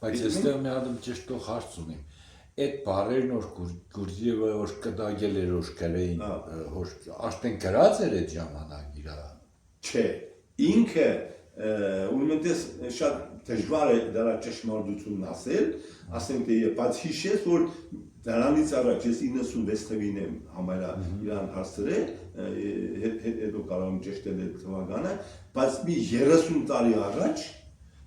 Բայց այստեղ մի հատ ճշտող հարց ունեմ։ Այդ բառերն որ Գուրգիևը որ կդագել էր որ գրեին, որ արդեն գրած էր այդ ժամանակ իրա։ Չէ, ինքը ուրեմն շատ դժվար է դրա ճշմարտությունն ասենք թե բայց հիշես որ դրանից առաջ ես 96 թվին եմ համարյա իրան հասցրել, հետո կարող եմ ճշտել այդ թվականը, բայց մի 30 տարի առաջ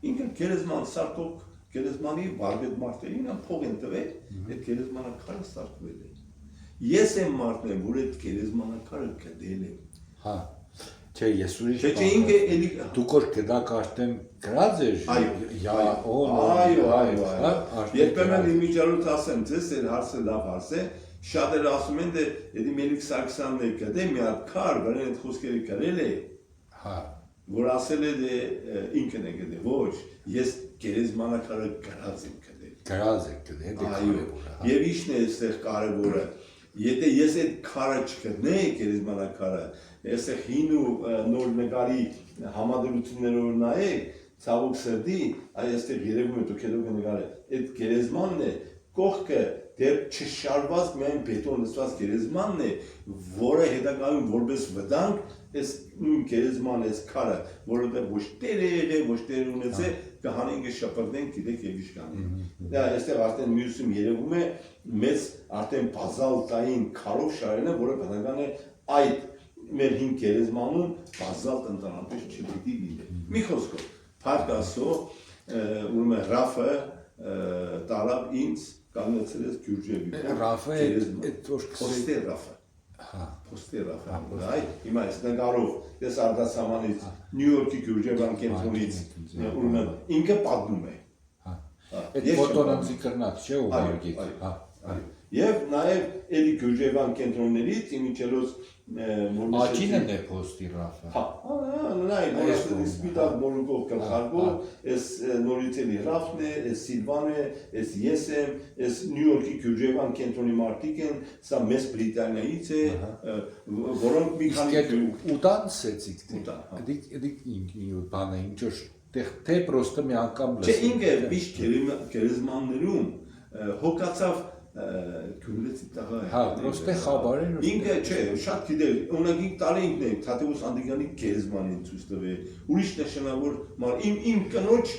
ինքը գերեզման սարքող գերեզմանի վարպետ մարդերին փող են տվել, այդ գերեզմանակարը սարքվել է։ Ես եմ մարդն որ այդ գերեզմանակարը գտել եմ։ Հա։ Չէ, ես ուրիշ Չէ, ինքը էլի դուք որ կդակ արդեն գրած էր։ Այո։ Երբեմն իմիջիալոց ասեմ, ձեզ այդ հարցը լավ հարց է, շատերը ասում են թե էդի Մելիք Սարգսյանն է գտել մի հատ քար, որն այդ խոսքերը գրել է։ Հա։ Որ ասել է ինքն է գտել, ոչ, ես գերեզմանակարը գրած եմ գտել։ Գրած եք գտել, դա կարևոր է։ Եվ իշն է այստեղ կարևորը։ Եթե ես այդ քարը չգտնեի գերեզմանակարը, այստեղ հին ու նոր նկարի համադրություններով նայեք, ցավոք սրտի, այստեղ երևում է դուք հետո կնկարեք, այդ գերեզմանն է, կողքը դեռ չշարված միայն բետոն լցված գերեզմանն է, որը հետագայում որպես վտանգ այս նույն գերեզման այս քարը, որովհետև ոչ տեր է եղել, ոչ տեր ունեցել, կհանենք շապրտենք գիտեք եւ իշքանին։ Դա այստեղ արդեն մյուսում երևում է մեծ արդեն բազալտային քարով շարելը, որը բնական է այդ մեր հին գերեզմանում բազալտ ընդհանրապես չպիտի լինի։ Մի խոսքով, փառք Աստծո, ուրեմն Ռաֆը տարավ ինձ կանգնեցրել ես Գյուրջևի։ Ռաֆը այդ որ Պոստե Ռաֆը։ Հա, Պոստե Ռաֆը։ Այ հիմա այս նկարով ես արտասահմանից Նյու Յորքի Գյուրջևան կենտրոնից ուրեմն ինքը պատմում է։ Հա։ Այդ ֆոտոն կրնած չէ ու հարգից։ Հա։ Եվ նաև էլի Գյուրջևան կենտրոններից իմիջելոց Աչինն է Պոստի Ռաֆը։ Հա, նայ, որոշ սպիտակ մորուկով գլխարկով, այս նորից էլի Ռաֆն է, այս Սիլվան է, այս ես եմ, այս Նյու Յորքի Գյուրջևան կենտրոնի մարդիկ են, սա մեծ Բրիտանիայից է, որոնք մի քանի ուտան սեցիկ թե։ Դիք բանը ինչ որ թե պրոստը մի անգամ լսել։ Չէ, ինքը միշտ գերեզմաններում հոգացավ Գյումրեցի տղա է։ Հա, պրոստե խաբար են։ Ինքը չէ, շատ գիտեր, ունագիկ տարի ինքն է, Թադևոս Անդրեյանի գերեզմանին ցույց տվել։ Ուրիշ նշանավոր իմ կնոջ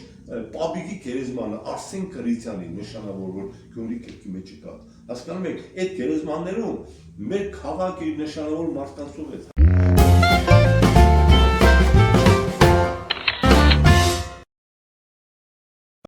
պապիկի գերեզմանը Արսեն Կրիցյանի նշանավոր որ Գյումրի քրքի մեջ կա։ Հասկանում եք, այդ գերեզմաններում մեր քաղաքի նշանավոր մարդկանցով է